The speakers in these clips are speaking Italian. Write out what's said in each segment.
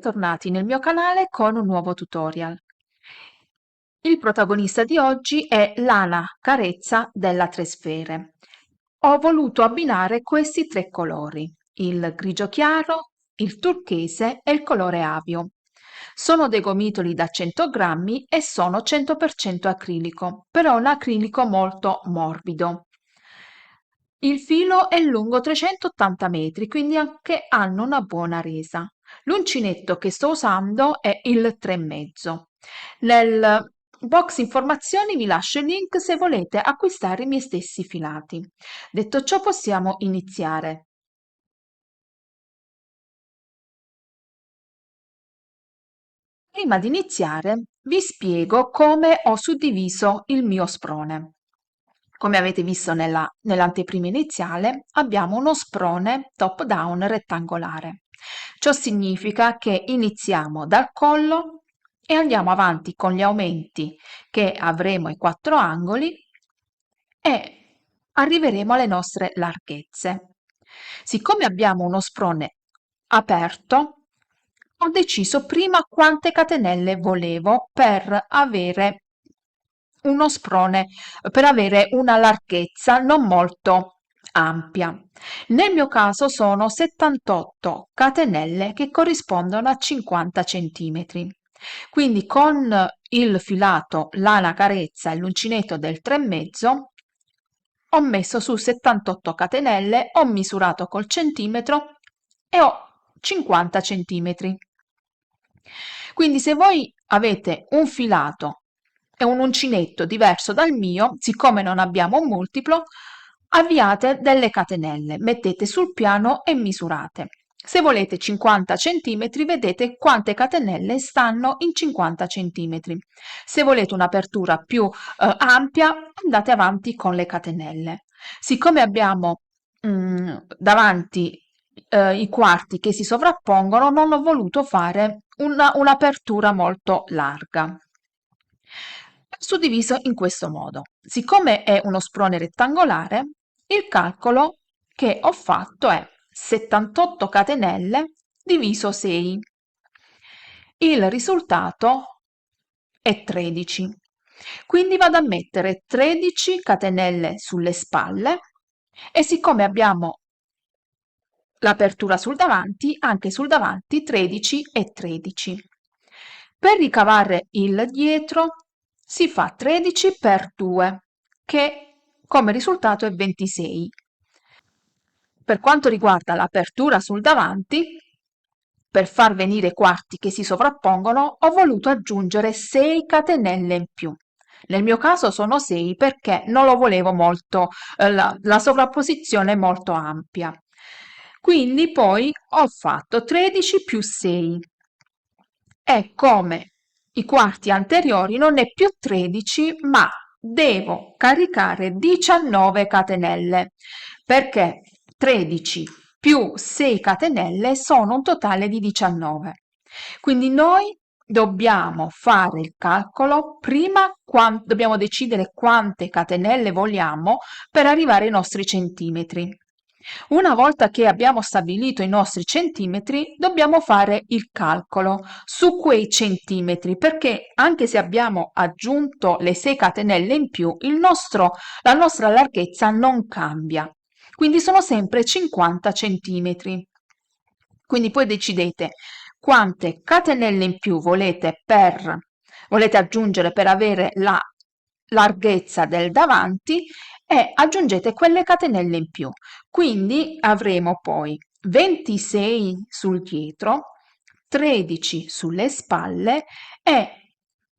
bentornati nel mio canale con un nuovo tutorial. Il protagonista di oggi è l'ana carezza della Tresfere. Ho voluto abbinare questi tre colori, il grigio chiaro, il turchese e il colore avio. Sono dei gomitoli da 100 grammi e sono 100% acrilico, però un acrilico molto morbido. Il filo è lungo 380 metri, quindi anche hanno una buona resa. L'uncinetto che sto usando è il 3,5. Nel box informazioni vi lascio il link se volete acquistare i miei stessi filati. Detto ciò, possiamo iniziare. Prima di iniziare, vi spiego come ho suddiviso il mio sprone. Come avete visto nell'anteprima iniziale, abbiamo uno sprone top-down rettangolare. Ciò significa che iniziamo dal collo e andiamo avanti con gli aumenti che avremo ai quattro angoli e arriveremo alle nostre larghezze. Siccome abbiamo uno sprone aperto, ho deciso prima quante catenelle volevo per avere uno sprone, per avere una larghezza non molto ampia. Nel mio caso sono 78 catenelle che corrispondono a 50 centimetri. Quindi con il filato lana carezza e l'uncinetto del 3,5 ho messo su 78 catenelle, ho misurato col centimetro e ho 50 centimetri. Quindi se voi avete un filato e un uncinetto diverso dal mio, siccome non abbiamo un multiplo, avviate delle catenelle, mettete sul piano e misurate. Se volete 50 centimetri, vedete quante catenelle stanno in 50 centimetri. Se volete un'apertura più ampia, andate avanti con le catenelle. Siccome abbiamo davanti i quarti che si sovrappongono, non ho voluto fare un'apertura molto larga. Suddiviso in questo modo. Siccome è uno sprone rettangolare, il calcolo che ho fatto è 78 catenelle diviso 6. Il risultato è 13. Quindi vado a mettere 13 catenelle sulle spalle e siccome abbiamo l'apertura sul davanti, anche sul davanti 13 e 13. Per ricavare il dietro si fa 13 per 2, che come risultato è 26. Per quanto riguarda l'apertura sul davanti, per far venire i quarti che si sovrappongono, ho voluto aggiungere 6 catenelle in più. Nel mio caso sono 6 perché non lo volevo molto, la sovrapposizione molto ampia. Quindi poi ho fatto 13 più 6 e come i quarti anteriori non è più 13 ma devo caricare 19 catenelle perché 13 più 6 catenelle sono un totale di 19. Quindi noi dobbiamo fare il calcolo prima, dobbiamo decidere quante catenelle vogliamo per arrivare ai nostri centimetri. Una volta che abbiamo stabilito i nostri centimetri, dobbiamo fare il calcolo su quei centimetri, perché anche se abbiamo aggiunto le 6 catenelle in più, la nostra larghezza non cambia. Quindi sono sempre 50 centimetri. Quindi poi decidete quante catenelle in più volete aggiungere per avere la larghezza del davanti e aggiungete quelle catenelle in più. Quindi avremo poi 26 sul dietro, 13 sulle spalle e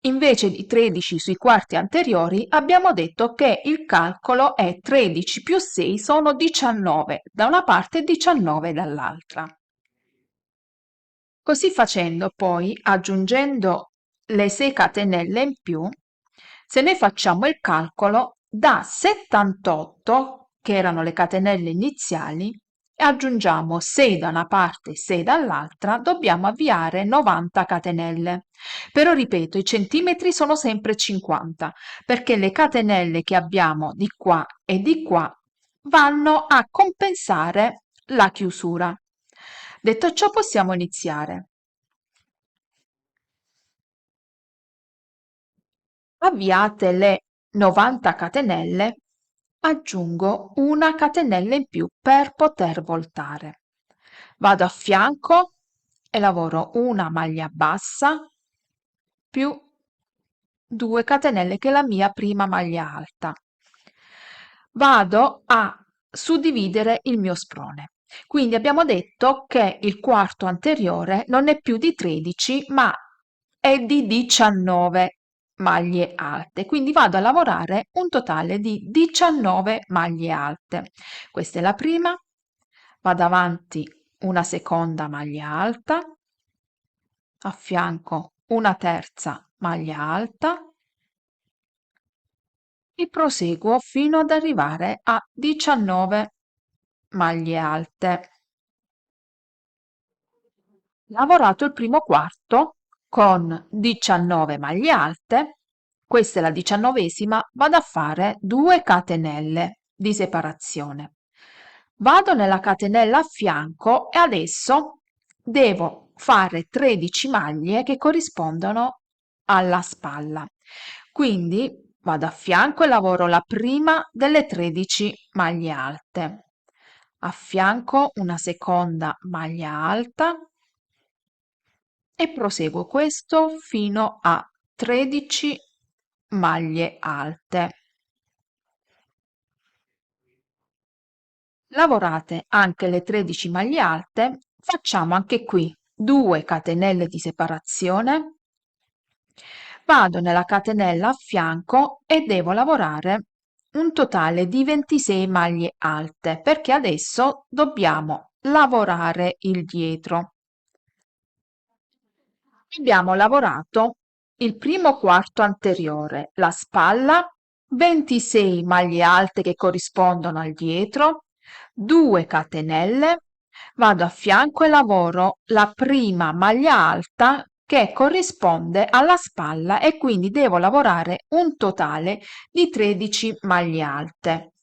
invece di 13 sui quarti anteriori abbiamo detto che il calcolo è 13 più 6 sono 19 da una parte e 19 dall'altra. Così facendo poi, aggiungendo le 6 catenelle in più, se noi facciamo il calcolo, da 78, che erano le catenelle iniziali, e aggiungiamo 6 da una parte e 6 dall'altra, dobbiamo avviare 90 catenelle. Però ripeto, i centimetri sono sempre 50, perché le catenelle che abbiamo di qua e di qua vanno a compensare la chiusura. Detto ciò, possiamo iniziare. Avviate le 90 catenelle, aggiungo una catenella in più per poter voltare. Vado a fianco e lavoro una maglia bassa più 2 catenelle che è la mia prima maglia alta. Vado a suddividere il mio sprone. Quindi abbiamo detto che il quarto anteriore non è più di 13 ma è di 19 maglie alte, quindi vado a lavorare un totale di 19 maglie alte. Questa è la prima, vado avanti una seconda maglia alta, a fianco una terza maglia alta e proseguo fino ad arrivare a 19 maglie alte. Lavorato il primo quarto con 19 maglie alte, questa è la 19esima, vado a fare 2 catenelle di separazione. Vado nella catenella a fianco e adesso devo fare 13 maglie che corrispondono alla spalla. Quindi vado a fianco e lavoro la prima delle 13 maglie alte. A fianco una seconda maglia alta e proseguo questo fino a 13 maglie alte. Lavorate anche le 13 maglie alte, facciamo anche qui 2 catenelle di separazione, vado nella catenella a fianco e devo lavorare un totale di 26 maglie alte perché adesso dobbiamo lavorare il dietro. Abbiamo lavorato il primo quarto anteriore, la spalla, 26 maglie alte che corrispondono al dietro, 2 catenelle, vado a fianco e lavoro la prima maglia alta che corrisponde alla spalla e quindi devo lavorare un totale di 13 maglie alte.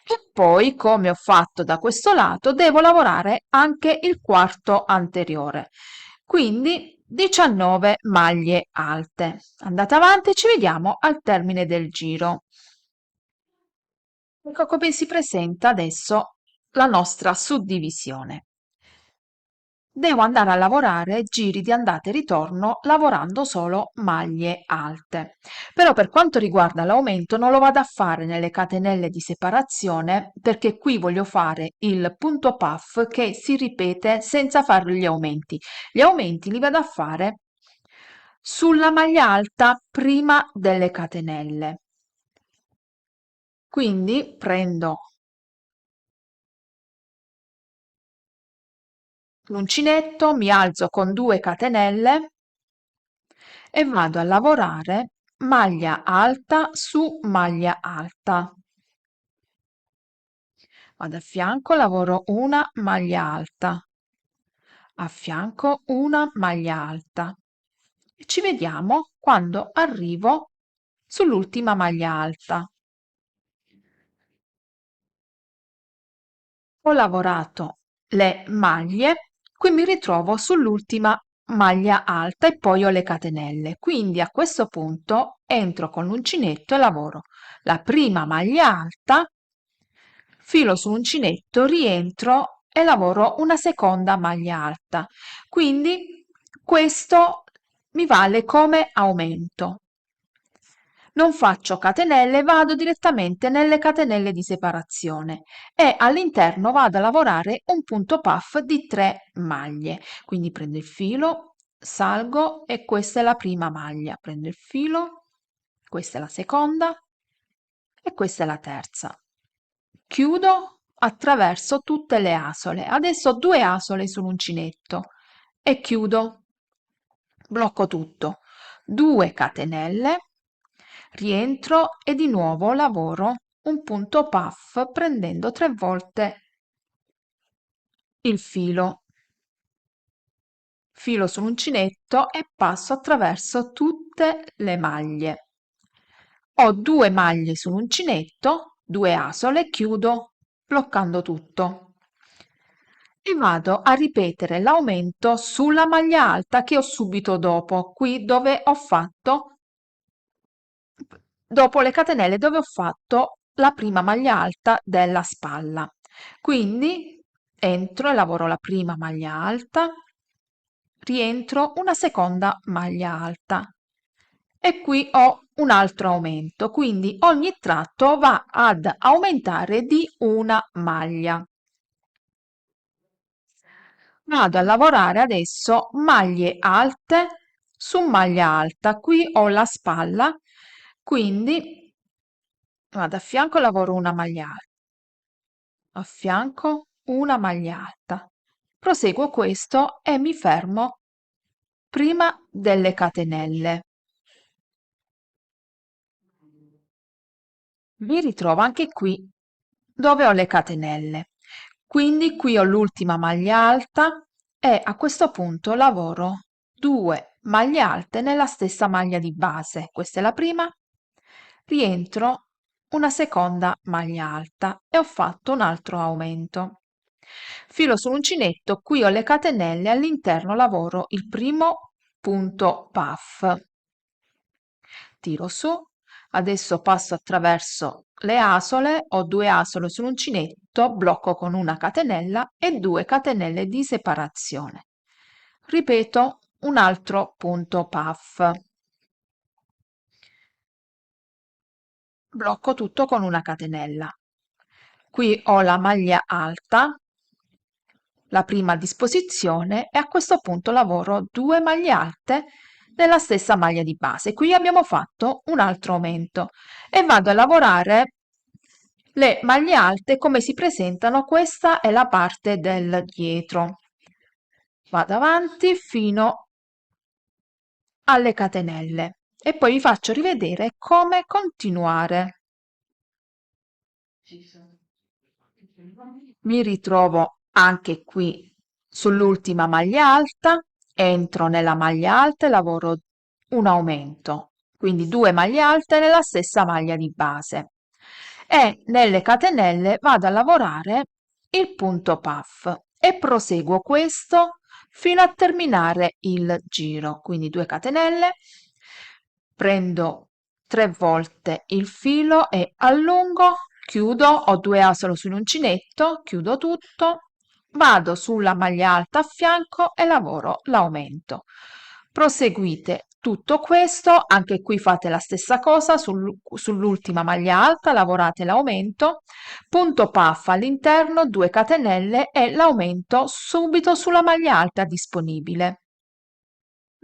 E poi, come ho fatto da questo lato, devo lavorare anche il quarto anteriore. Quindi 19 maglie alte. Andate avanti, ci vediamo al termine del giro. Ecco come si presenta adesso la nostra suddivisione. Devo andare a lavorare giri di andata e ritorno lavorando solo maglie alte. Però per quanto riguarda l'aumento non lo vado a fare nelle catenelle di separazione perché qui voglio fare il punto puff che si ripete senza fare gli aumenti. Gli aumenti li vado a fare sulla maglia alta prima delle catenelle. Quindi prendo l'uncinetto, mi alzo con 2 catenelle e vado a lavorare maglia alta su maglia alta. Vado a fianco, lavoro una maglia alta, a fianco una maglia alta e ci vediamo quando arrivo sull'ultima maglia alta. Ho lavorato le maglie, qui mi ritrovo sull'ultima maglia alta e poi ho le catenelle. Quindi a questo punto entro con l'uncinetto e lavoro la prima maglia alta, filo sull'uncinetto, rientro e lavoro una seconda maglia alta. Quindi questo mi vale come aumento. Non faccio catenelle, vado direttamente nelle catenelle di separazione e all'interno vado a lavorare un punto puff di 3 maglie. Quindi prendo il filo, salgo e questa è la prima maglia. Prendo il filo, questa è la seconda e questa è la terza. Chiudo attraverso tutte le asole. Adesso ho 2 asole sull'uncinetto e chiudo, blocco tutto. 2 catenelle, rientro e di nuovo lavoro un punto puff prendendo 3 volte il filo sull'uncinetto e passo attraverso tutte le maglie. Ho 2 maglie sull'uncinetto, 2 asole, chiudo bloccando tutto e vado a ripetere l'aumento sulla maglia alta che ho subito dopo, qui dove ho fatto dopo le catenelle dove ho fatto la prima maglia alta della spalla. Quindi entro e lavoro la prima maglia alta, rientro una seconda maglia alta e qui ho un altro aumento, quindi ogni tratto va ad aumentare di una maglia. Vado a lavorare adesso maglie alte su maglia alta. Qui ho la spalla, quindi vado a fianco, lavoro una maglia alta, a fianco una maglia alta. Proseguo questo e mi fermo prima delle catenelle. Mi ritrovo anche qui dove ho le catenelle. Quindi qui ho l'ultima maglia alta e a questo punto lavoro 2 maglie alte nella stessa maglia di base. Questa è la prima, rientro una seconda maglia alta e ho fatto un altro aumento. Filo sull'uncinetto, qui ho le catenelle, all'interno lavoro il primo punto puff. Tiro su, adesso passo attraverso le asole, ho 2 asole sull'uncinetto, blocco con una catenella e 2 catenelle di separazione. Ripeto un altro punto puff. Blocco tutto con una catenella. Qui ho la maglia alta, la prima disposizione, e a questo punto lavoro 2 maglie alte nella stessa maglia di base. Qui abbiamo fatto un altro aumento e vado a lavorare le maglie alte come si presentano. Questa è la parte del dietro. Vado avanti fino alle catenelle e poi vi faccio rivedere come continuare. Mi ritrovo anche qui sull'ultima maglia alta, entro nella maglia alta e lavoro un aumento, quindi 2 maglie alte nella stessa maglia di base e nelle catenelle vado a lavorare il punto puff e proseguo questo fino a terminare il giro, quindi 2 catenelle, prendo 3 volte il filo e allungo, chiudo, ho 2 asolo sull'uncinetto, chiudo tutto, vado sulla maglia alta a fianco e lavoro l'aumento. Proseguite tutto questo, anche qui fate la stessa cosa, sull'ultima maglia alta lavorate l'aumento, punto puff all'interno, 2 catenelle e l'aumento subito sulla maglia alta disponibile.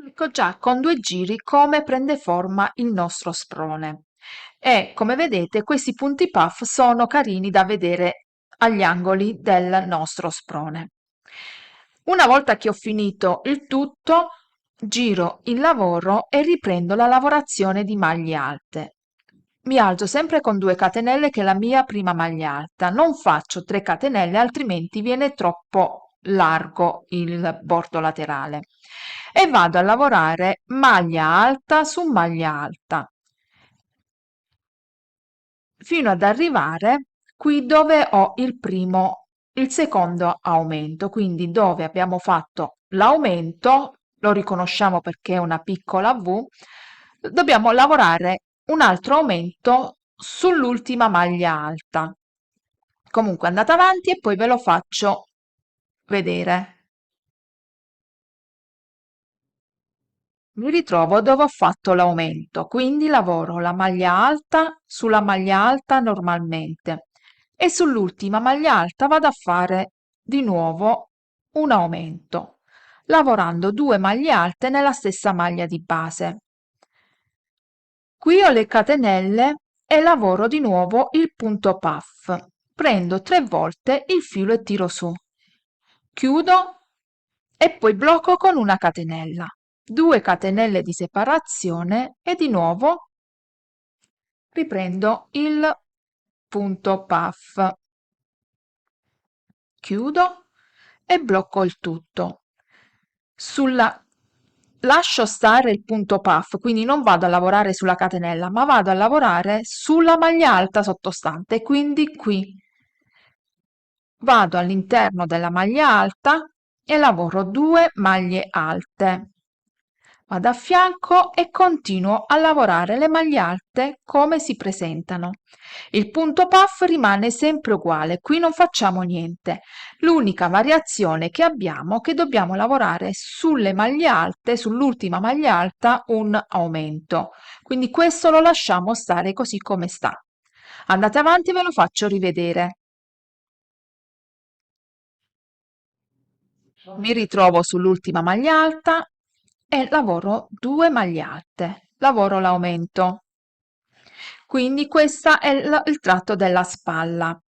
Ecco già con 2 giri come prende forma il nostro sprone e come vedete questi punti puff sono carini da vedere agli angoli del nostro sprone. Una volta che ho finito il tutto, giro il lavoro e riprendo la lavorazione di maglie alte. Mi alzo sempre con 2 catenelle che è la mia prima maglia alta, non faccio 3 catenelle altrimenti viene troppo largo il bordo laterale e vado a lavorare maglia alta su maglia alta fino ad arrivare qui dove ho il secondo aumento, quindi dove abbiamo fatto l'aumento, lo riconosciamo perché è una piccola V, dobbiamo lavorare un altro aumento sull'ultima maglia alta. Comunque andate avanti e poi ve lo faccio vedere. Mi ritrovo dove ho fatto l'aumento, quindi lavoro la maglia alta sulla maglia alta normalmente e sull'ultima maglia alta vado a fare di nuovo un aumento, lavorando 2 maglie alte nella stessa maglia di base. Qui ho le catenelle e lavoro di nuovo il punto puff. Prendo 3 volte il filo e tiro su. Chiudo e poi blocco con una catenella. 2 catenelle di separazione e di nuovo riprendo il punto puff, chiudo e blocco il tutto. Lascio stare il punto puff, quindi non vado a lavorare sulla catenella, ma vado a lavorare sulla maglia alta sottostante, quindi qui vado all'interno della maglia alta e lavoro 2 maglie alte. Vado a fianco e continuo a lavorare le maglie alte come si presentano. Il punto puff rimane sempre uguale, qui non facciamo niente. L'unica variazione che abbiamo è che dobbiamo lavorare sulle maglie alte, sull'ultima maglia alta, un aumento. Quindi questo lo lasciamo stare così come sta. Andate avanti e ve lo faccio rivedere. Mi ritrovo sull'ultima maglia alta e lavoro 2 maglie alte, lavoro l'aumento. Quindi questo è il tratto della spalla.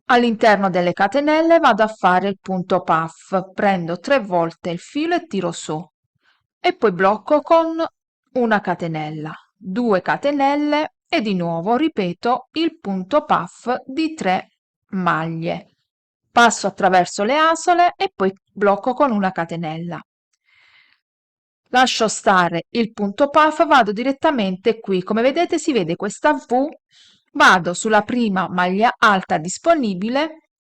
All'interno delle catenelle vado a fare il punto puff, prendo 3 volte il filo e tiro su e poi blocco con una catenella, 2 catenelle e di nuovo ripeto il punto puff di 3 maglie. Passo attraverso le asole e poi blocco con una catenella. Lascio stare il punto puff, vado direttamente qui, come vedete si vede questa V, vado sulla prima maglia alta disponibile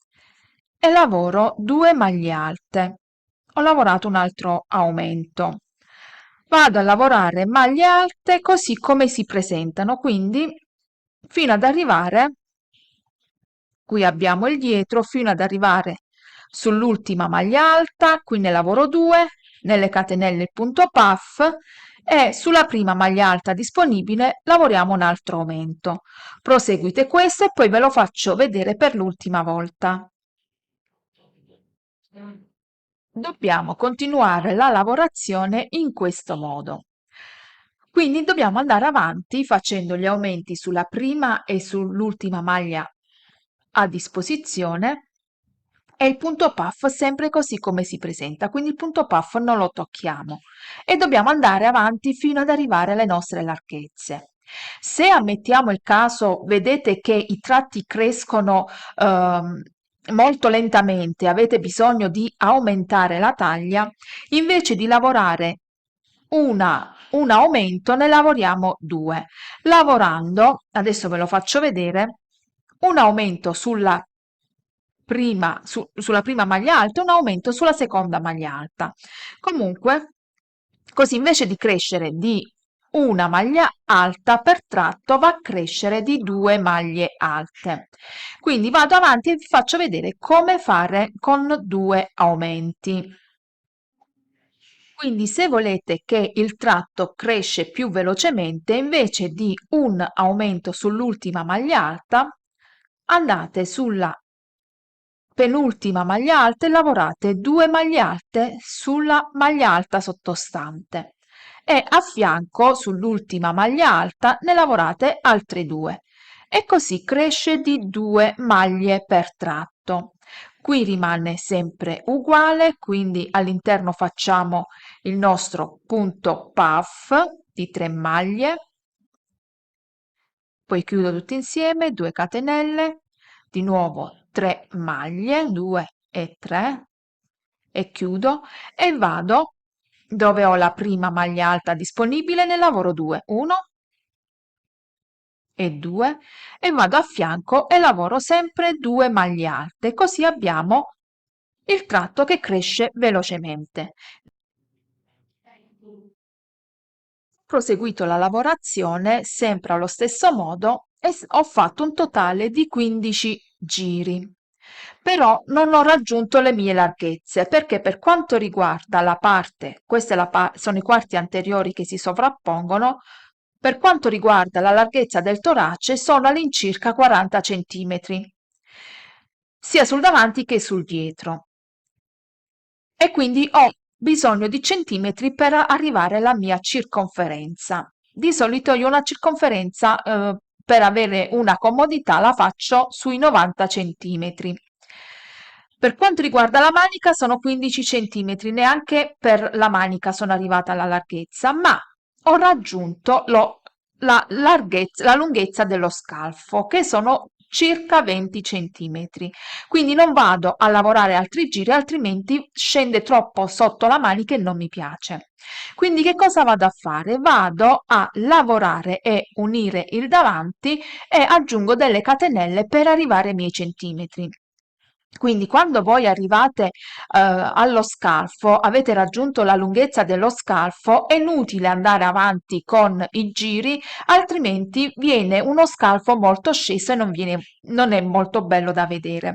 e lavoro 2 maglie alte. Ho lavorato un altro aumento. Vado a lavorare maglie alte così come si presentano, quindi fino ad arrivare, qui abbiamo il dietro, fino ad arrivare sull'ultima maglia alta, qui ne lavoro 2, nelle catenelle il punto puff e sulla prima maglia alta disponibile lavoriamo un altro aumento. Proseguite questo e poi ve lo faccio vedere per l'ultima volta. Dobbiamo continuare la lavorazione in questo modo. Quindi dobbiamo andare avanti facendo gli aumenti sulla prima e sull'ultima maglia a disposizione e il punto puff sempre così come si presenta, quindi il punto puff non lo tocchiamo e dobbiamo andare avanti fino ad arrivare alle nostre larghezze. Se ammettiamo il caso, vedete che i tratti crescono molto lentamente, avete bisogno di aumentare la taglia, invece di lavorare un aumento ne lavoriamo 2. Lavorando, adesso ve lo faccio vedere, un aumento sulla prima maglia alta e un aumento sulla seconda maglia alta. Comunque, così invece di crescere di una maglia alta per tratto va a crescere di 2 maglie alte. Quindi vado avanti e vi faccio vedere come fare con 2 aumenti. Quindi se volete che il tratto cresce più velocemente, invece di un aumento sull'ultima maglia alta, andate sulla penultima maglia alta e lavorate 2 maglie alte sulla maglia alta sottostante e a fianco sull'ultima maglia alta ne lavorate altre 2 e così cresce di 2 maglie per tratto. Qui rimane sempre uguale, quindi all'interno facciamo il nostro punto puff di 3 maglie, poi chiudo tutti insieme, 2 catenelle, di nuovo 3 maglie, 2 e 3 e chiudo e vado dove ho la prima maglia alta disponibile, ne lavoro 2, 1 e 2 e vado a fianco e lavoro sempre 2 maglie alte, così abbiamo il tratto che cresce velocemente. Proseguito la lavorazione sempre allo stesso modo e ho fatto un totale di 15 giri. Però non ho raggiunto le mie larghezze perché per quanto riguarda la parte, sono i quarti anteriori che si sovrappongono, per quanto riguarda la larghezza del torace sono all'incirca 40 centimetri, sia sul davanti che sul dietro e quindi ho bisogno di centimetri per arrivare alla mia circonferenza. Di solito io una circonferenza per avere una comodità la faccio sui 90 centimetri. Per quanto riguarda la manica sono 15 centimetri, neanche per la manica sono arrivata alla larghezza, ma ho raggiunto la lunghezza dello scalfo, che sono circa 20 centimetri. Quindi non vado a lavorare altri giri, altrimenti scende troppo sotto la manica e non mi piace. Quindi che cosa vado a fare? Vado a lavorare e unire il davanti e aggiungo delle catenelle per arrivare ai miei centimetri. Quindi quando voi arrivate allo scalfo, avete raggiunto la lunghezza dello scalfo, è inutile andare avanti con i giri, altrimenti viene uno scalfo molto sceso e non è molto bello da vedere.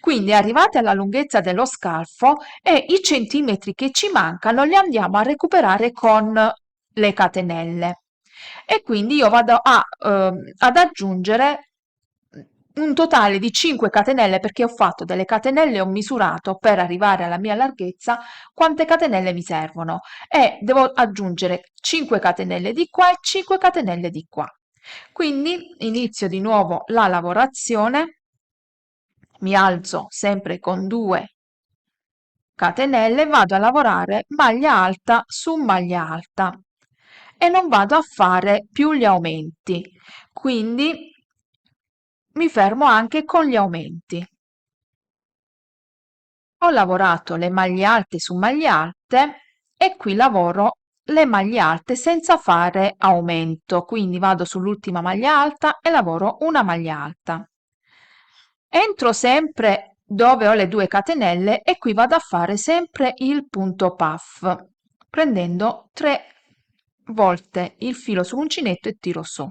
Quindi arrivate alla lunghezza dello scalfo e i centimetri che ci mancano li andiamo a recuperare con le catenelle. E quindi io ad aggiungere un totale di 5 catenelle perché ho fatto delle catenelle e ho misurato per arrivare alla mia larghezza quante catenelle mi servono e devo aggiungere 5 catenelle di qua e 5 catenelle di qua. Quindi inizio di nuovo la lavorazione, mi alzo sempre con 2 catenelle, vado a lavorare maglia alta su maglia alta e non vado a fare più gli aumenti, quindi mi fermo anche con gli aumenti. Ho lavorato le maglie alte su maglie alte e qui lavoro le maglie alte senza fare aumento, quindi vado sull'ultima maglia alta e lavoro una maglia alta. Entro sempre dove ho le 2 catenelle e qui vado a fare sempre il punto puff, prendendo 3 volte il filo sull'uncinetto e tiro su.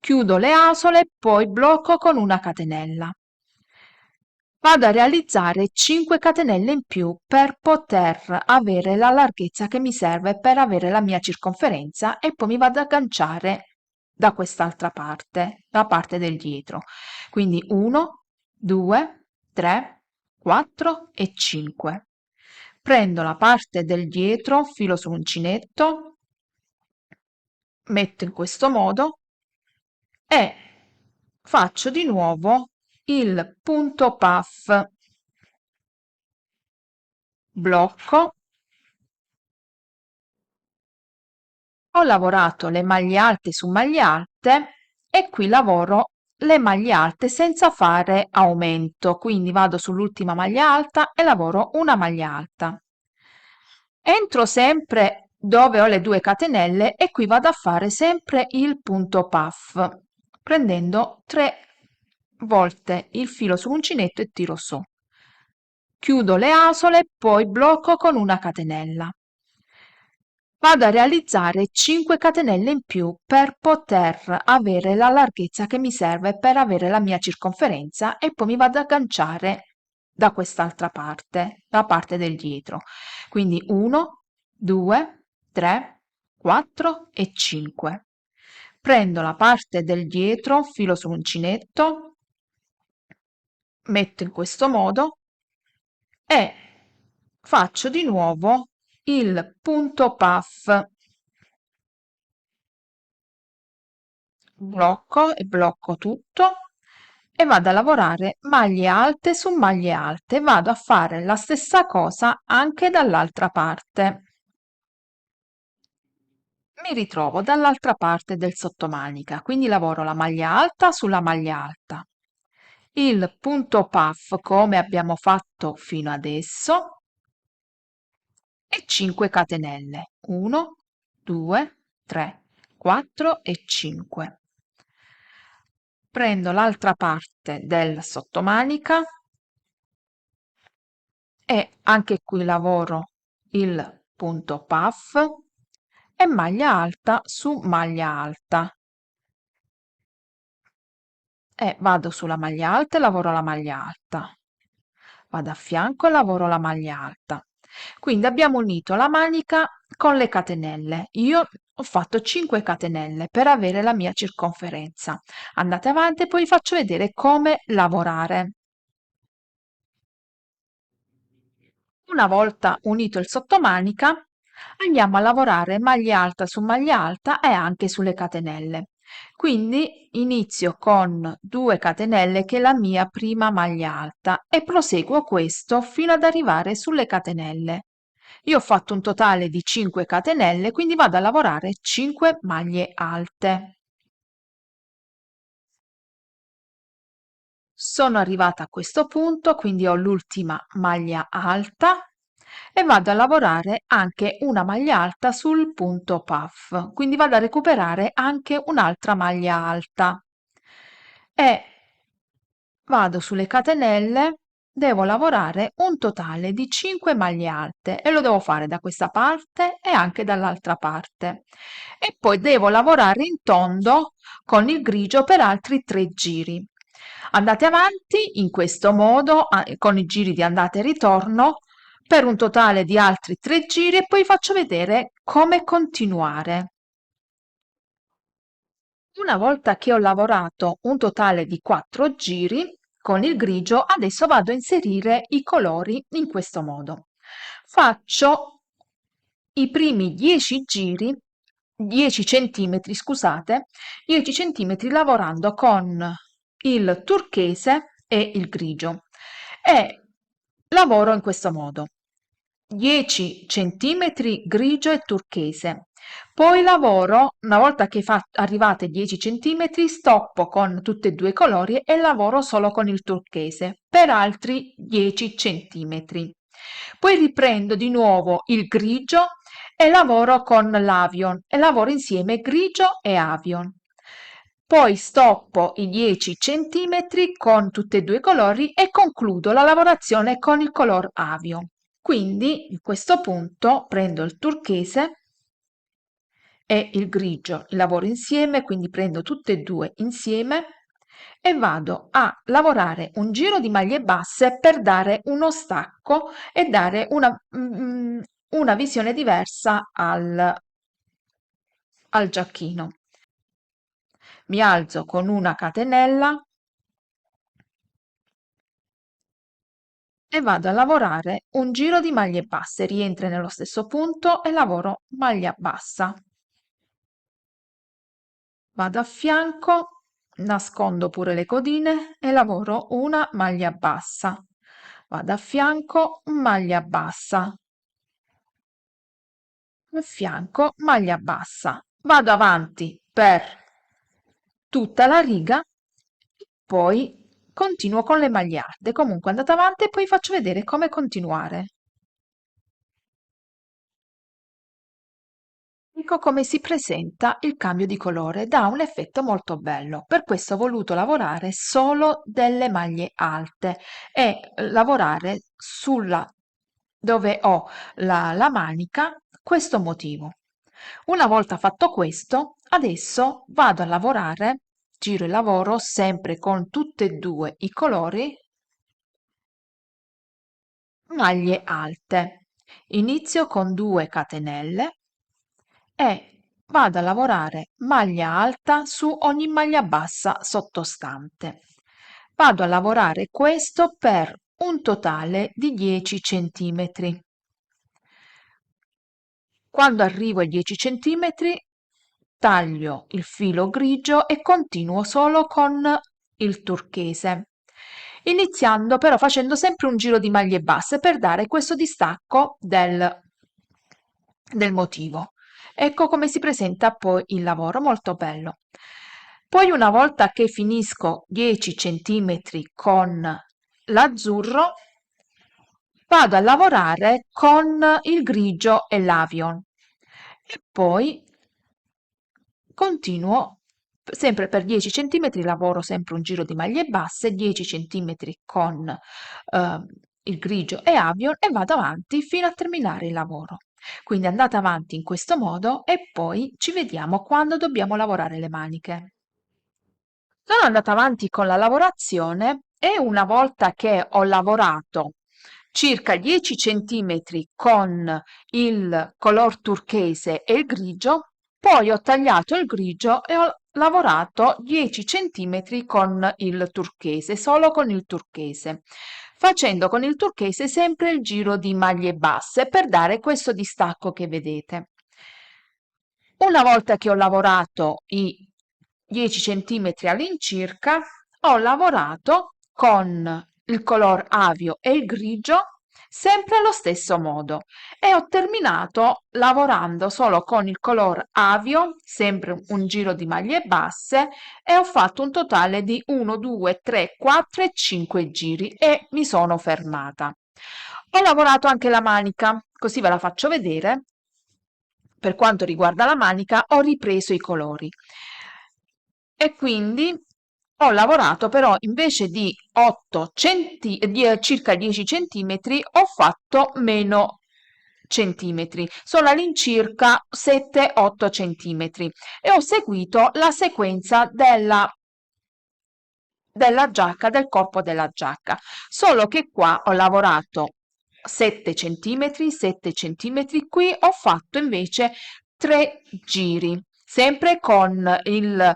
Chiudo le asole, poi blocco con una catenella. Vado a realizzare 5 catenelle in più per poter avere la larghezza che mi serve per avere la mia circonferenza e poi mi vado ad agganciare da quest'altra parte, la parte del dietro. Quindi 1, 2, 3, 4 e 5. Prendo la parte del dietro, filo sull'uncinetto, metto in questo modo e faccio di nuovo il punto puff, blocco. Ho lavorato le maglie alte su maglie alte e qui lavoro le maglie alte senza fare aumento, quindi vado sull'ultima maglia alta e lavoro una maglia alta. Entro sempre dove ho le 2 catenelle e qui vado a fare sempre il punto puff, prendendo 3 volte il filo sull'uncinetto e tiro su. Chiudo le asole, poi blocco con una catenella. Vado a realizzare 5 catenelle in più per poter avere la larghezza che mi serve per avere la mia circonferenza e poi mi vado ad agganciare da quest'altra parte, la parte del dietro. Quindi 1, 2, 3, 4 e 5. Prendo la parte del dietro, filo sull'uncinetto, metto in questo modo e faccio di nuovo il punto puff, blocco e blocco tutto e vado a lavorare maglie alte su maglie alte, vado a fare la stessa cosa anche dall'altra parte. Mi ritrovo dall'altra parte del sottomanica, quindi lavoro la maglia alta sulla maglia alta, il punto puff come abbiamo fatto fino adesso e 5 catenelle, 1, 2, 3, 4 e 5. Prendo l'altra parte del sottomanica e anche qui lavoro il punto puff e maglia alta su maglia alta e vado sulla maglia alta e lavoro la maglia alta, vado a fianco e lavoro la maglia alta. Quindi abbiamo unito la manica con le catenelle. Io ho fatto 5 catenelle per avere la mia circonferenza. Andate avanti e poi vi faccio vedere come lavorare. Una volta unito il sottomanica, andiamo a lavorare maglia alta su maglia alta e anche sulle catenelle. Quindi inizio con 2 catenelle che è la mia prima maglia alta e proseguo questo fino ad arrivare sulle catenelle. Io ho fatto un totale di 5 catenelle, quindi vado a lavorare 5 maglie alte. Sono arrivata a questo punto, quindi ho l'ultima maglia alta e vado a lavorare anche una maglia alta sul punto puff, quindi vado a recuperare anche un'altra maglia alta e vado sulle catenelle devo lavorare un totale di 5 maglie alte e lo devo fare da questa parte e anche dall'altra parte. E poi devo lavorare in tondo con il grigio per altri 3 giri. Andate avanti in questo modo, con i giri di andata e ritorno, per un totale di altri 3 giri e poi faccio vedere come continuare. Una volta che ho lavorato un totale di 4 giri con il grigio, adesso vado a inserire i colori in questo modo. Faccio i primi 10 giri, 10 centimetri, scusate, 10 centimetri lavorando con il turchese e il grigio e lavoro in questo modo. 10 centimetri grigio e turchese. Poi lavoro, una volta che arrivate ai 10 centimetri, stoppo con tutti e due i colori e lavoro solo con il turchese per altri 10 centimetri. Poi riprendo di nuovo il grigio e lavoro con l'avion e lavoro insieme grigio e avion. Poi stoppo i 10 centimetri con tutti e due i colori e concludo la lavorazione con il color avion. Quindi in questo punto prendo il turchese e il grigio, lavoro insieme, quindi prendo tutte e due insieme e vado a lavorare un giro di maglie basse per dare uno stacco e dare una visione diversa al giacchino. Mi alzo con una catenella e vado a lavorare un giro di maglie basse, rientra nello stesso punto e lavoro maglia bassa. Vado a fianco, nascondo pure le codine e lavoro una maglia bassa. Vado a fianco, maglia bassa. A fianco, maglia bassa. Vado avanti per tutta la riga, poi continuo con le maglie alte. Comunque andate avanti e poi faccio vedere come continuare. Ecco come si presenta il cambio di colore, dà un effetto molto bello. Per questo ho voluto lavorare solo delle maglie alte e lavorare sulla dove ho la manica questo motivo. Una volta fatto questo, adesso vado a lavorare, giro il lavoro sempre con tutti e due i colori, maglie alte. Inizio con 2 catenelle e vado a lavorare maglia alta su ogni maglia bassa sottostante. Vado a lavorare questo per un totale di 10 centimetri. Quando arrivo ai 10 centimetri taglio il filo grigio e continuo solo con il turchese, iniziando però facendo sempre un giro di maglie basse per dare questo distacco del motivo. Ecco come si presenta poi il lavoro, molto bello. Poi una volta che finisco 10 centimetri con l'azzurro, vado a lavorare con il grigio e l'avion e poi continuo sempre per 10 centimetri, lavoro sempre un giro di maglie basse, 10 centimetri con il grigio e avion e vado avanti fino a terminare il lavoro. Quindi andate avanti in questo modo e poi ci vediamo quando dobbiamo lavorare le maniche. Sono andata avanti con la lavorazione e una volta che ho lavorato circa 10 centimetri con il color turchese e il grigio, poi ho tagliato il grigio e ho lavorato 10 centimetri con il turchese, solo con il turchese, facendo con il turchese sempre il giro di maglie basse per dare questo distacco che vedete. Una volta che ho lavorato i 10 centimetri all'incirca, ho lavorato con il color avio e il grigio sempre allo stesso modo e ho terminato lavorando solo con il color avio, sempre un giro di maglie basse e ho fatto un totale di 1, 2, 3, 4 e 5 giri e mi sono fermata. Ho lavorato anche la manica, così ve la faccio vedere. Per quanto riguarda la manica, ho ripreso i colori e quindi Ho lavorato però invece di circa 10 centimetri, ho fatto meno centimetri, sono all'incirca 7-8 centimetri e ho seguito la sequenza della giacca, del corpo della giacca, solo che qua ho lavorato 7 centimetri, 7 centimetri, qui ho fatto invece 3 giri, sempre con il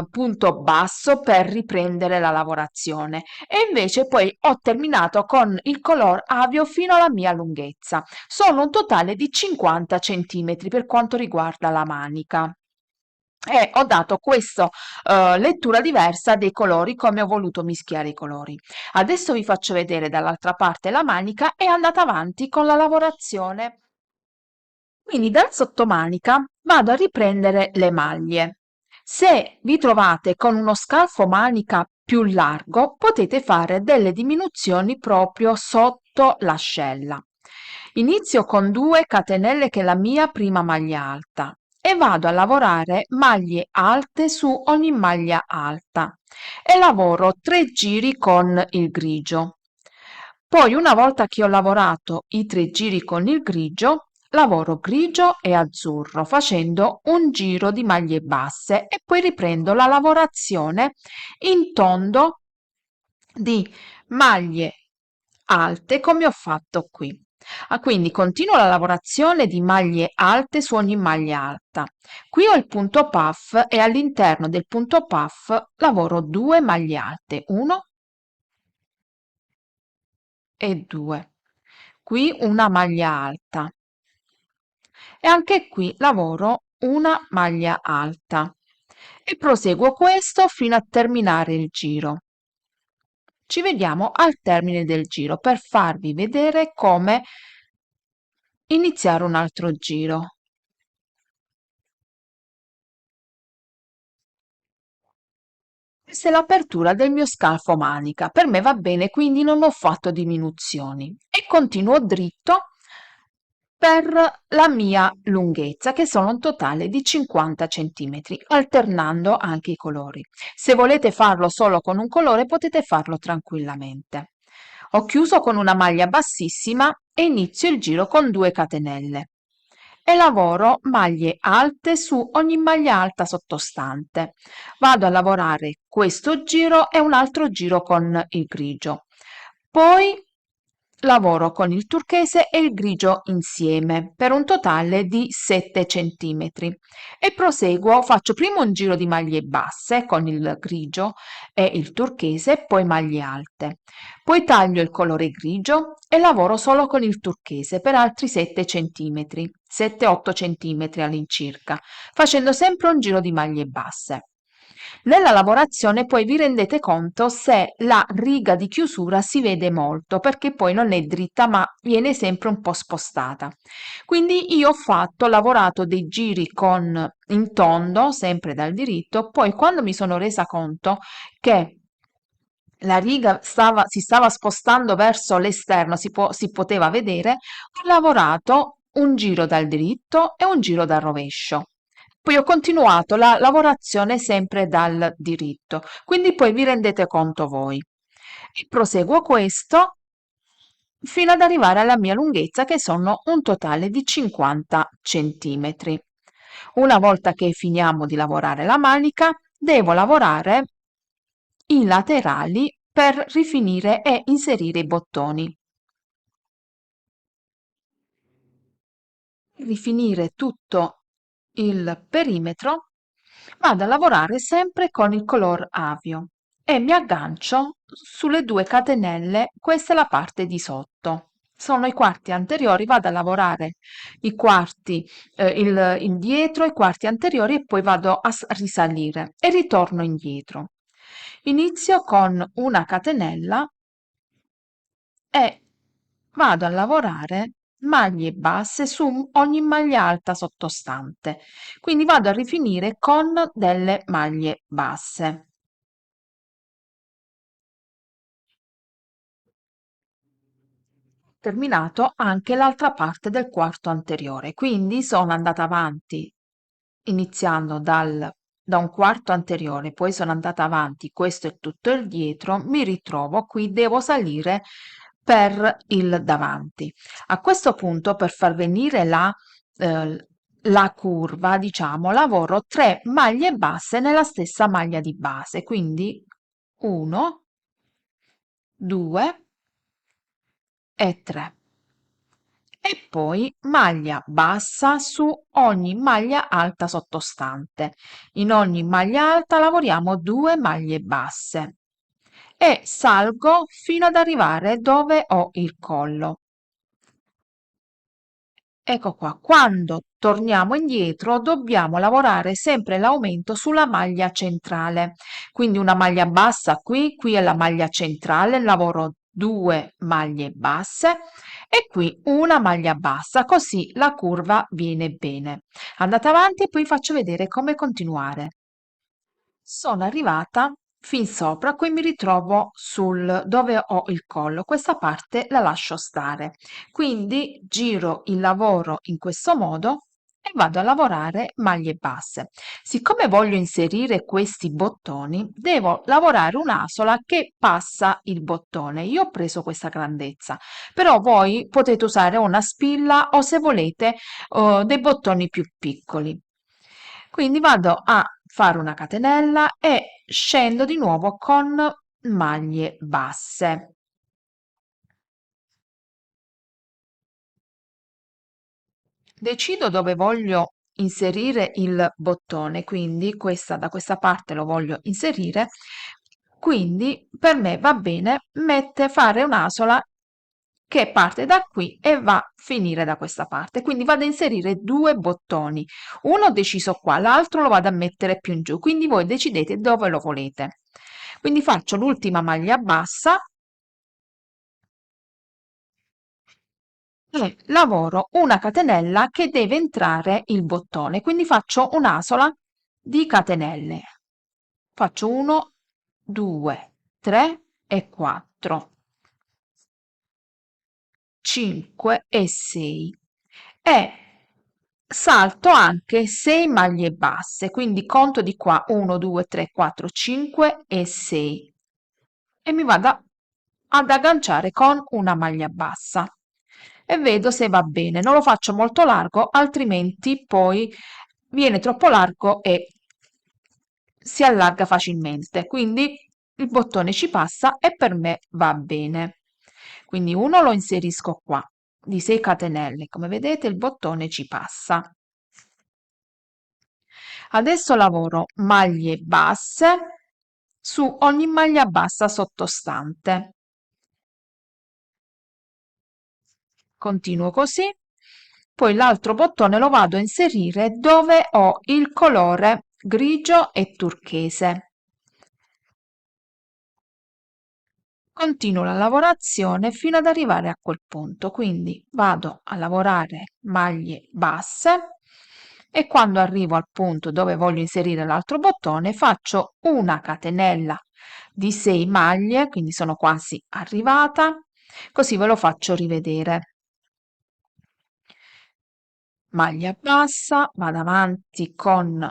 punto basso per riprendere la lavorazione e invece poi ho terminato con il color avio fino alla mia lunghezza. Sono un totale di 50 centimetri per quanto riguarda la manica. E ho dato questa lettura diversa dei colori come ho voluto mischiare i colori. Adesso vi faccio vedere dall'altra parte la manica e andate avanti con la lavorazione. Quindi dal sottomanica vado a riprendere le maglie. Se vi trovate con uno scalfo manica più largo, potete fare delle diminuzioni proprio sotto l'ascella. Inizio con 2 catenelle che è la mia prima maglia alta e vado a lavorare maglie alte su ogni maglia alta e lavoro 3 giri con il grigio. Poi una volta che ho lavorato i 3 giri con il grigio, lavoro grigio e azzurro facendo un giro di maglie basse e poi riprendo la lavorazione in tondo di maglie alte come ho fatto qui. Quindi continuo la lavorazione di maglie alte su ogni maglia alta. Qui ho il punto puff e all'interno del punto puff lavoro 2 maglie alte, 1 e 2. Qui una maglia alta e anche qui lavoro una maglia alta e proseguo questo fino a terminare il giro. Ci vediamo al termine del giro per farvi vedere come iniziare un altro giro. Questa è l'apertura del mio scalfo manica, per me va bene, quindi non ho fatto diminuzioni e continuo dritto per la mia lunghezza, che sono un totale di 50 centimetri, alternando anche i colori. Se volete farlo solo con un colore, potete farlo tranquillamente. Ho chiuso con una maglia bassissima e inizio il giro con 2 catenelle e lavoro maglie alte su ogni maglia alta sottostante. Vado a lavorare questo giro e un altro giro con il grigio. Poi lavoro con il turchese e il grigio insieme per un totale di 7 centimetri e proseguo, faccio prima un giro di maglie basse con il grigio e il turchese, poi maglie alte. Poi taglio il colore grigio e lavoro solo con il turchese per altri 7 centimetri, 7-8 centimetri all'incirca, facendo sempre un giro di maglie basse. Nella lavorazione poi vi rendete conto se la riga di chiusura si vede molto perché poi non è dritta ma viene sempre un po' spostata. Quindi io ho lavorato dei giri con in tondo, sempre dal diritto, poi quando mi sono resa conto che la riga si stava spostando verso l'esterno, si poteva vedere, ho lavorato un giro dal diritto e un giro dal rovescio. Poi ho continuato la lavorazione sempre dal diritto, quindi poi vi rendete conto voi. E proseguo questo fino ad arrivare alla mia lunghezza che sono un totale di 50 centimetri. Una volta che finiamo di lavorare la manica, devo lavorare i laterali per rifinire e inserire i bottoni. Rifinire tutto il perimetro, vado a lavorare sempre con il color avio e mi aggancio sulle 2 catenelle, questa è la parte di sotto. Sono i quarti anteriori, vado a lavorare i quarti indietro, i quarti anteriori e poi vado a risalire e ritorno indietro. Inizio con una catenella e vado a lavorare maglie basse su ogni maglia alta sottostante, quindi vado a rifinire con delle maglie basse. Terminato anche l'altra parte del quarto anteriore, quindi sono andata avanti iniziando dal da un quarto anteriore, poi sono andata avanti, questo è tutto il dietro, mi ritrovo qui, devo salire per il davanti. A questo punto, per far venire eh, la curva, diciamo, lavoro 3 maglie basse nella stessa maglia di base, quindi 1, 2 e 3. E poi maglia bassa su ogni maglia alta sottostante. In ogni maglia alta lavoriamo 2 maglie basse e salgo fino ad arrivare dove ho il collo. Ecco qua, quando torniamo indietro dobbiamo lavorare sempre l'aumento sulla maglia centrale, quindi una maglia bassa qui, qui è la maglia centrale, lavoro 2 maglie basse e qui una maglia bassa, così la curva viene bene. Andate avanti e poi faccio vedere come continuare. Sono arrivata fin sopra, qui mi ritrovo sul dove ho il collo, questa parte la lascio stare. Quindi giro il lavoro in questo modo e vado a lavorare maglie basse. Siccome voglio inserire questi bottoni, devo lavorare un'asola che passa il bottone. Io ho preso questa grandezza, però voi potete usare una spilla o se volete dei bottoni più piccoli. Quindi vado a fare una catenella e scendo di nuovo con maglie basse. Decido dove voglio inserire il bottone, quindi da questa parte lo voglio inserire, quindi per me va bene fare un'asola che parte da qui e va a finire da questa parte. Quindi vado a inserire due bottoni, uno ho deciso qua, l'altro lo vado a mettere più in giù, quindi voi decidete dove lo volete. Quindi faccio l'ultima maglia bassa e lavoro una catenella che deve entrare il bottone, quindi faccio un'asola di catenelle. Faccio 1, 2, 3 e 4, 5 e 6 e salto anche 6 maglie basse, quindi conto di qua 1, 2, 3, 4, 5 e 6 e mi vado ad agganciare con una maglia bassa e vedo se va bene. Non lo faccio molto largo, altrimenti poi viene troppo largo e si allarga facilmente. Quindi il bottone ci passa e per me va bene. Quindi uno lo inserisco qua di 6 catenelle. Come vedete il bottone ci passa. Adesso lavoro maglie basse su ogni maglia bassa sottostante. Continuo così, poi l'altro bottone lo vado a inserire dove ho il colore grigio e turchese. Continuo la lavorazione fino ad arrivare a quel punto, quindi vado a lavorare maglie basse e quando arrivo al punto dove voglio inserire l'altro bottone faccio una catenella di 6 maglie, quindi sono quasi arrivata, così ve lo faccio rivedere. Maglia bassa, vado avanti con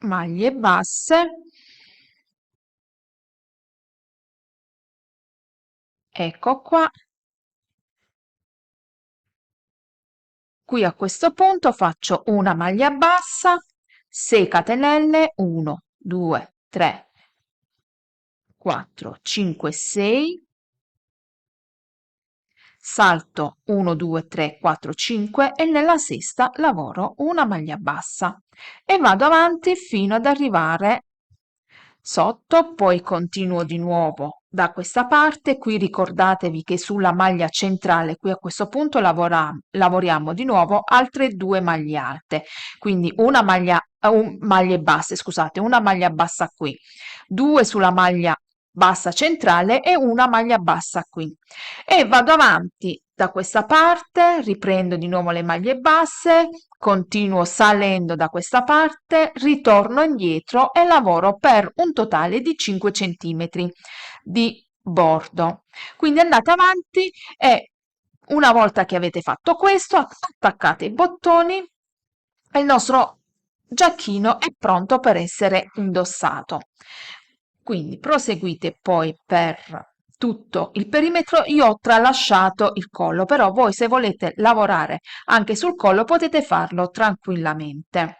maglie basse, ecco qua. Qui a questo punto faccio una maglia bassa, 6 catenelle, 1, 2, 3, 4, 5, 6, salto 1, 2, 3, 4, 5 e nella sesta lavoro una maglia bassa e vado avanti fino ad arrivare sotto, poi continuo di nuovo da questa parte. Qui ricordatevi che sulla maglia centrale, qui a questo punto lavoriamo di nuovo altre due maglie alte, quindi maglie basse, scusate, una maglia bassa qui, due sulla maglia bassa centrale e una maglia bassa qui e vado avanti da questa parte, riprendo di nuovo le maglie basse, continuo salendo da questa parte, ritorno indietro e lavoro per un totale di 5 centimetri di bordo. Quindi andate avanti e una volta che avete fatto questo, attaccate i bottoni e il nostro giacchino è pronto per essere indossato. Quindi proseguite poi per tutto il perimetro. Io ho tralasciato il collo, però voi se volete lavorare anche sul collo potete farlo tranquillamente.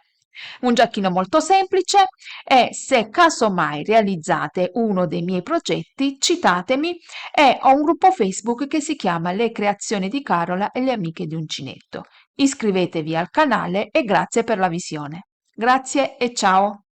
Un giacchino molto semplice, e se casomai realizzate uno dei miei progetti citatemi, e ho un gruppo Facebook che si chiama Le creazioni di Carola e le amiche di uncinetto. Iscrivetevi al canale e grazie per la visione. Grazie e ciao!